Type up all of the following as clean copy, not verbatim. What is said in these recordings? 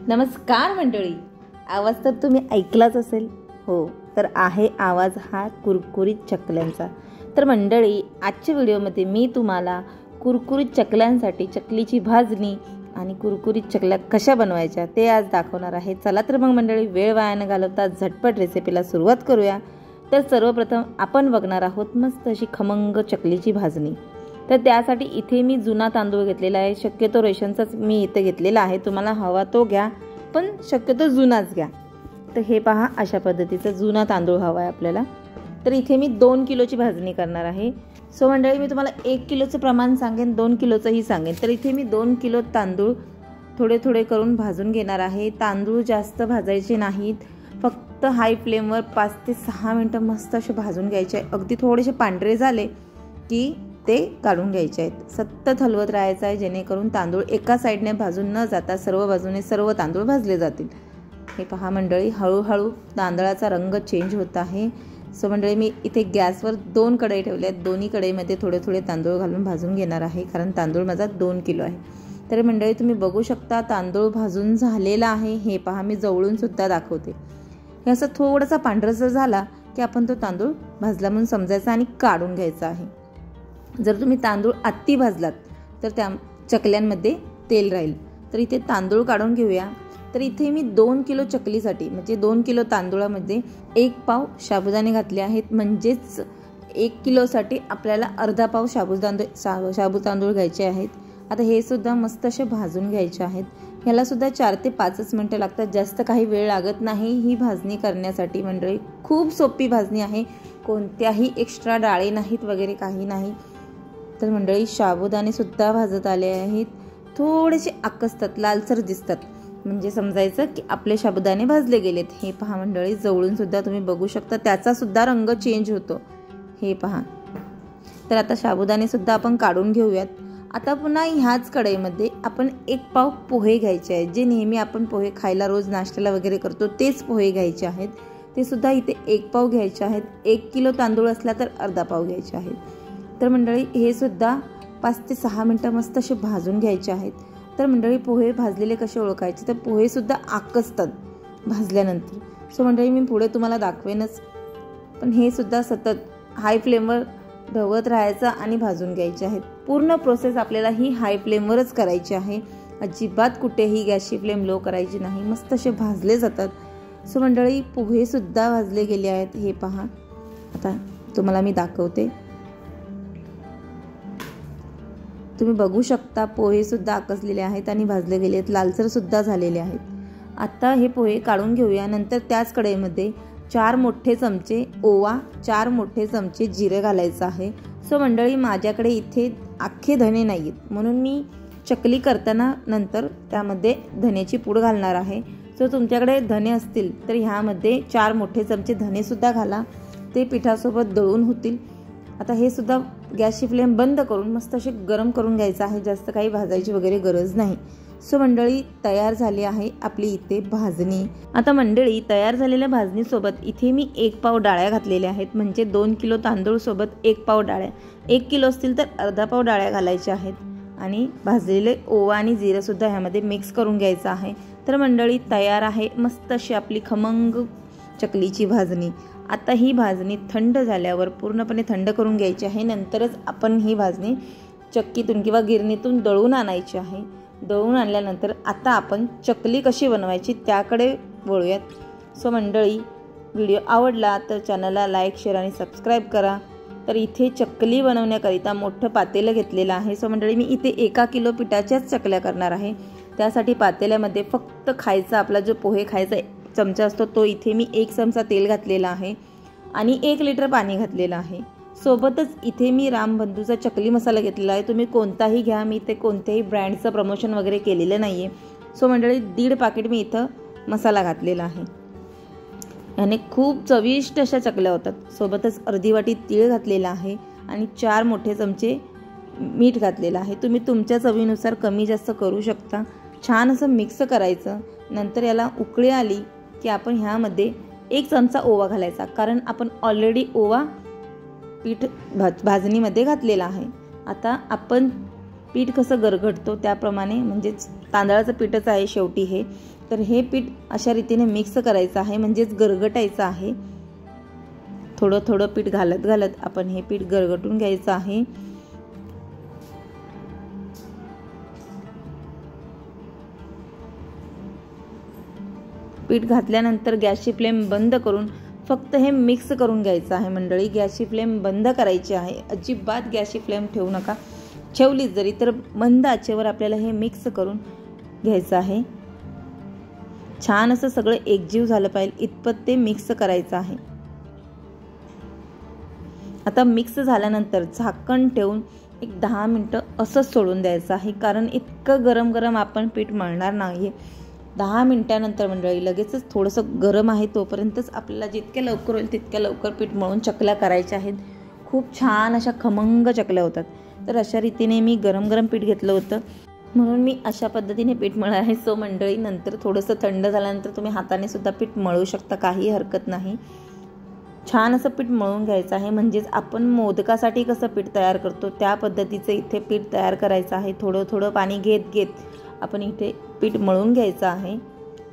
नमस्कार मंडळी, आवाज तर तुम्ही ऐकलाच असेल. हो, तर आहे आवाज हा कुरकुरीत चकल्यांचा. तर मंडळी, आजच्या व्हिडिओमध्ये मी तुम्हाला कुरकुरीत चकल्यांसाठी चकलीची भाजणी आणि कुरकुरीत चकल्या कशा बनवायच्या ते आज दाखवणार आहे. चला तर मग मंडळी, वेळ वाया न घालवता झटपट रेसिपीला सुरुवात करूया. तर सर्वप्रथम आपण बघणार आहोत मस्त अशी खमंग चकलीची भाजणी. तर त्यासाठी इथे मी जुना तांदूळ घेतलेला आहे. शक्यतो रेशनचाच मी इथे घेतलेला आहे. तुम्हाला हवा तो घ्या, पण शक्यतो जुनाच घ्या. तर हे पहा, अशा पद्धतीचा जुना तांदूळ हवा आहे आपल्याला. तर इथे मी 2 किलोची भाजणी करणार आहे. सो मंडळी, मी तुम्हाला 1 किलोचं प्रमाण सांगेन, 2 किलोचंही सांगेन. तर इथे मी 2 किलो तांदूळ थोडे थोडे करून भाजून घेणार आहे. तांदूळ जास्त भाजायचे नाहीत, फक्त हाय फ्लेमवर 5 ते 6 मिनटं मस्त असे भाजून घ्यायचे. अगदी थोडेसे पांढरे झाले की ते काढून घ्यायचे आहेत. सतत हलवत राहायचं आहे, जेणेकरून तांदूळ एका साईडने भाजून न जाता सर्व बाजूने सर्व तांदूळ भाजले जातील. हे पहा मंडळी, हळूहळू तांदळाचा रंग चेंज होत आहे. सो मंडळी, मी इथे गॅसवर 2 कढई ठेवल्या आहेत. दोन्ही कढईमध्ये थोडे थोडे तांदूळ घालून भाजून घेणार आहे, कारण तांदूळ माझा 2 किलो आहे. तर मंडळी, तुम्ही बघू शकता तांदूळ भाजून झालेला आहे. हे पहा, मी जवळून सुद्धा दाखवते. हे असं थोडासा पांढरसर झाला की आपण तो तांदूळ भाजला म्हणून समजायचा आणि काढून घ्यायचा आहे. जर तुम्ही तांदूळ अति भाजलात तर त्या चकल्यांमध्ये तेल राहील. तर इथे तांदूळ काढून घेऊया. तर इथे मी 2 किलो चकलीसाठी म्हणजे 2 किलो तांदूळामध्ये 1 पाव साबुदाणे घातले आहेत. म्हणजेच 1 किलोसाठी आपल्याला अर्धा पाव साबू तांदूळ घ्यायचे आहेत. आता हे सुद्धा मस्त असे भाजून घ्यायचे आहेत. ह्याला सुद्धा 4 ते 5 मिनटं लागतात, जास्त काही वेळ लागत नाही ही भाजणी करण्यासाठी. मंडळी, खूप सोपी भाजणी आहे. कोणत्याही एक्स्ट्रा डाळी नाहीत वगैरे काही नाही. तर मंडळी, साबुदाणे सुद्धा भाजत आले आहेत. थोडेसे आकसतात, लालसर दिसतात, म्हणजे समजायचं की आपले साबुदाणे भाजले गेलेत. हे पहा मंडळी, जवळून सुद्धा तुम्ही बघू शकता त्याचा सुद्धा रंग चेंज होतो. हे पहा. तर आता साबुदाणे सुद्धा आपण काढून घेऊयात. आता पुन्हा ह्याच कढईमध्ये आपण 1 पाव पोहे घ्यायचे आहेत. जे नेहमी आपण पोहे खायला रोज नाश्त्याला वगैरे करतो तेच पोहे घ्यायचे आहेत. ते सुद्धा इथे 1 पाव घ्यायचे आहेत. 1 किलो तांदूळ असला तर अर्धा पाव घ्यायचे आहेत. तर मंडळी, हे सुद्धा 5 ते 6 मिनटं मस्त असे भाजून घ्यायचे आहेत. तर मंडळी, पोहे भाजलेले कसे ओळखायचे, तर पोहे सुद्धा आकसतात भाजल्यानंतर. सो मंडळी, मी पुढे तुम्हाला दाखवेनच, पण हे सुद्धा सतत हाय फ्लेमवर ढवळत राहायचं आणि भाजून घ्यायचे आहेत. पूर्ण प्रोसेस आपल्याला ही हाय फ्लेमवरच करायची आहे. अजिबात कुठेही गॅसची फ्लेम लो करायची नाही. मस्त असे भाजले जातात. सो मंडळी, पोहे सुद्धा भाजले गेले आहेत. हे पहा, आता तुम्हाला मी दाखवते. तुम्ही बघू शकता पोहे सुद्धा आकसलेले आहेत आणि भाजले गेले आहेत, लालसर सुद्धा झालेले आहेत. आता हे पोहे काढून घेऊया. नंतर त्याच कढईमध्ये 4 मोठे चमचे ओवा, 4 मोठे चमचे जिरे घालायचं आहे. सो मंडळी, माझ्याकडे इथे अख्खे धने नाही आहेत, म्हणून मी चकली करताना नंतर त्यामध्ये धनेची पूड घालणार आहे. सो तुमच्याकडे धने असतील तर ह्यामध्ये 4 मोठे चमचे धने सुद्धा घाला. ते पिठासोबत दळून होतील. आता हे सुद्धा गॅसची फ्लेम बंद करून मस्त असे गरम करून घ्यायचं आहे. जास्त काही भाजायची वगैरे गरज नाही. सो मंडळी, तयार झाली आहे आपली इथे भाजणी. आता मंडळी, तयार झालेल्या भाजणीसोबत इथे मी 1 पाव डाळ्या घातलेल्या आहेत. म्हणजे 2 किलो तांदूळ सोबत 1 पाव डाळ्या. 1 किलो असतील तर अर्धा पाव डाळ्या घालायच्या आहेत. आणि भाजलेले ओवा आणि जिरं सुद्धा ह्यामध्ये मिक्स करून घ्यायचं आहे. तर मंडळी, तयार आहे मस्त अशी आपली खमंग चकलीची भाजणी. आता ही भाजणी थंड झाल्यावर पूर्णपणे थंड करून घ्यायची आहे. नंतरच आपण ही भाजणी चक्कीतून किंवा गिरणीतून दळून आणायची आहे. दळून आणल्यानंतर आता आपण चकली कशी बनवायची त्याकडे वळूयात. सो मंडळी, व्हिडिओ आवडला तर चॅनलला लाईक, शेअर आणि सबस्क्राईब करा. तर इथे चकली बनवण्याकरिता मोठं पातेलं घेतलेलं आहे. सो मंडळी, मी इथे 1 किलो पिठाच्याच चकल्या करणार आहे. त्यासाठी पातेल्यामध्ये फक्त खायचा आपला जो पोहे खायचा चमचा असतो तो इथे मी 1 चमचा तेल घातलेला आहे आणि 1 लिटर पाणी घातलेलं आहे. सोबतच इथे मी रामबंधूचा चकली मसाला घेतलेला आहे. तुम्ही कोणताही घ्या, मी इथे कोणत्याही ब्रँडचं प्रमोशन वगैरे केलेलं नाही आहे. सो मंडळी, 1.5 पाकिट मी इथं मसाला घातलेला आहे. याने खूप चविष्ट अशा चकल्या होतात. सोबतच अर्धी वाटी तीळ घातलेला आहे आणि 4 मोठे चमचे मीठ घातलेलं आहे. तुम्ही तुमच्या चवीनुसार कमी जास्त करू शकता. छान असं मिक्स करायचं. नंतर याला उकळी आली की आपण ह्यामध्ये 1 चमचा ओवा घालायचा, कारण आपण ऑलरेडी ओवा पीठ भाजणीमध्ये घातलेला आहे. आता आपण पीठ कसं गरगडतो त्याप्रमाणे, म्हणजेच तांदळाचं पीठच आहे शेवटी हे. तर हे पीठ अशा रीतीने मिक्स करायचं आहे, म्हणजेच गरगटायचं आहे. थोडं थोडं पीठ घालत घालत आपण हे पीठ गरगटून घ्यायचं आहे. पीठ घातल्यानंतर गॅसची फ्लेम बंद करून फक्त हे मिक्स करून घ्यायचं आहे मंडळी. गॅसची फ्लेम बंद करायची आहे, अजिबात गॅसची फ्लेम ठेवू नका. ठेवलीच जरी तर मंद आचेवर आपल्याला हे मिक्स करून घ्यायचं आहे. छान असं सगळं एकजीव झालं पाहिजे इतपत ते मिक्स करायचं आहे. आता मिक्स झाल्यानंतर झाकण ठेवून एक 10 मिनिटं असंच सोडून द्यायचं आहे, कारण इतकं गरम गरम आपण पीठ मळणार नाही. 10 मिनिटानंतर मंडळी लगेचच थोडंसं गरम आहे तोपर्यंतच आपल्याला जितक्या लवकर होईल तितक्या लवकर पीठ मळून चकल्या करायच्या आहेत. खूप छान अशा खमंग चकल्या होतात. तर अशा रीतीने मी गरम गरम पीठ घेतलं होतं म्हणून मी अशा पद्धतीने पीठ मळलं आहे. सो मंडळी नंतर थोडंसं थंड झाल्यानंतर तुम्ही हाताने सुद्धा पीठ मळू शकता, काही हरकत नाही. छान असं पीठ मळून घ्यायचं आहे, म्हणजेच आपण मोदकासाठी कसं पीठ तयार करतो त्या पद्धतीचं इथे पीठ तयार करायचं आहे. थोडं थोडं पाणी घेत घेत आपण इथे पीठ मळून घ्यायचं आहे.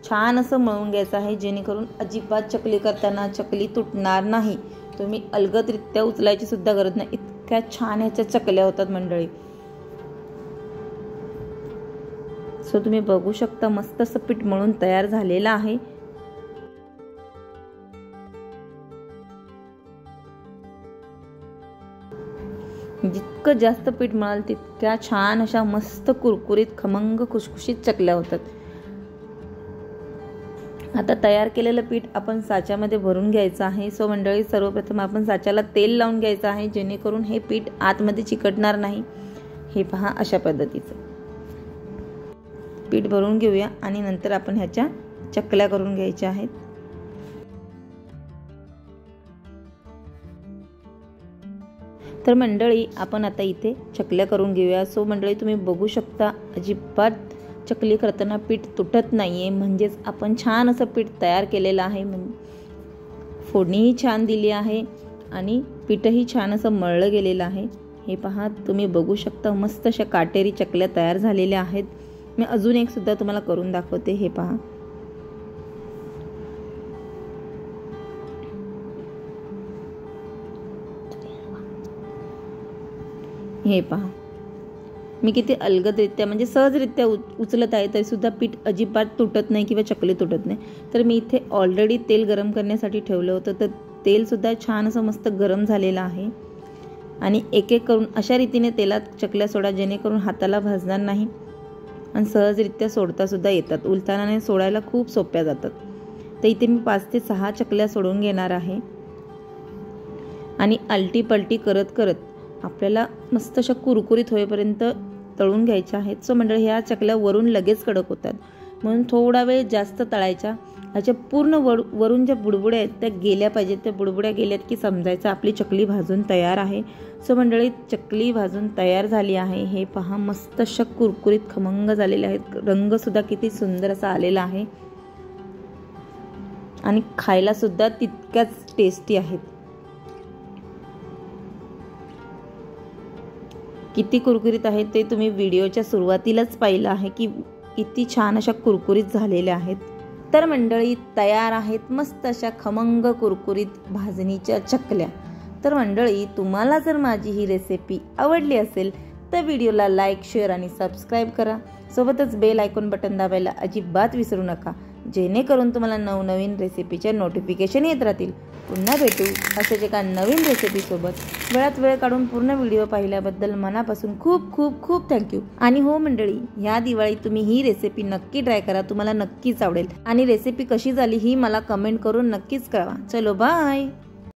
छान असं मळून घ्यायचं आहे, जेणेकरून अजिबात चकली करताना चकली तुटणार नाही. तुम्ही अलगदरित्या उचलायची सुद्धा गरज नाही, इतक्या छान ह्याच्या चकल्या होतात मंडळी. सो तुम्ही बघू शकता मस्त असं पीठ मळून तयार झालेलं आहे. जितकं जास्त पीठ मळाल तितक्या छान अशा मस्त कुरकुरीत खमंग खुशखुशीत चकल्या होतात. आता तयार केलेलं पीठ आपण साच्यामध्ये भरून घ्यायचं आहे. सो मंडळी सर्वप्रथम आपण साच्याला तेल लावून घ्यायचं आहे, जेणेकरून हे पीठ आतमध्ये चिकटणार नाही. हे पहा अशा पद्धतीचं पीठ भरून घेऊया आणि नंतर आपण ह्याच्या चकल्या करून घ्यायच्या आहेत. तर मंडळी आपण आता इथे चकल्या करून घेऊया. सो मंडळी तुम्ही बघू शकता अजिबात चकली करताना पीठ तुटत नाहीये, म्हणजेच आपण छान असं पीठ तयार केलेलं आहे. फोडणीही छान दिली आहे आणि पीठही छान असं मळलं गेलेलं आहे. हे पहा तुम्ही बघू शकता मस्त अशा काटेरी चकल्या तयार झालेल्या आहेत. मी अजून एक सुद्धा तुम्हाला करून दाखवते. हे पहा हे पहा मी किती अलगदरित्या म्हणजे सहजरित्या उचलत आहे, तरी सुद्धा पीठ अजिबात तुटत नाही किंवा चकली तुटत नाही. तर मी इथे ऑलरेडी तेल गरम करण्यासाठी ठेवलं होतं, तर तेल सुद्धा छान असं मस्त गरम झालेलं आहे. आणि एक एक करून अशा रीतीने तेलात चकल्या सोडा, जेणेकरून हाताला भाजणार नाही आणि सहजरित्या सोडता सुद्धा येतात. उलतानाने सोडायला खूप सोप्या जातात. तर इथे मी 5 ते 6 चकल्या सोडून घेणार आहे आणि आलटी पलटी करत करत आपल्याला मस्त अशा कुरकुरीत होईपर्यंत तळून घ्यायच्या आहेत. सो मंडळी ह्या चकल्या वरून लगेच कडक होतात, म्हणून थोडा वेळ जास्त तळायच्या. ह्याच्या पूर्ण वरून ज्या बुडबुड्या आहेत त्या गेल्या पाहिजेत. त्या बुडबुड्या गेल्यात की समजायचं आपली चकली भाजून तयार आहे. सो मंडळी चकली भाजून तयार झाली आहे. हे पहा मस्त अशा कुरकुरीत खमंग झालेल्या आहेत. रंगसुद्धा किती सुंदर असा आलेला आहे आणि खायला सुद्धा तितक्याच टेस्टी आहेत. किती कुरकुरीत आहेत ते तुम्ही व्हिडिओच्या सुरुवातीलाच पाहिलं आहे की किती छान अशा कुरकुरीत झालेल्या आहेत. तर मंडळी तयार आहेत मस्त अशा खमंग कुरकुरीत भाजणीच्या चकल्या. तर मंडळी तुम्हाला जर माझी ही रेसिपी आवडली असेल तर व्हिडिओला लाईक, शेअर आणि सबस्क्राईब करा. सोबतच बेल आयकॉन बटन दाबायला अजिबात विसरू नका, जेणेकरून तुम्हाला नवनवीन रेसिपीचे नोटिफिकेशन येत राहतील. पुन्हा भेटू असेच एका नवीन रेसिपीसोबत. वेळात वेळ काढून पूर्ण व्हिडिओ पाहिल्याबद्दल मनापासून खूप खूप खूप थँक्यू. आणि हो मंडळी, ह्या दिवाळीत तुम्ही ही रेसिपी नक्की ट्राय करा, तुम्हाला नक्कीच आवडेल. आणि रेसिपी कशी झाली ही मला कमेंट करून नक्कीच कळवा. चलो बाय.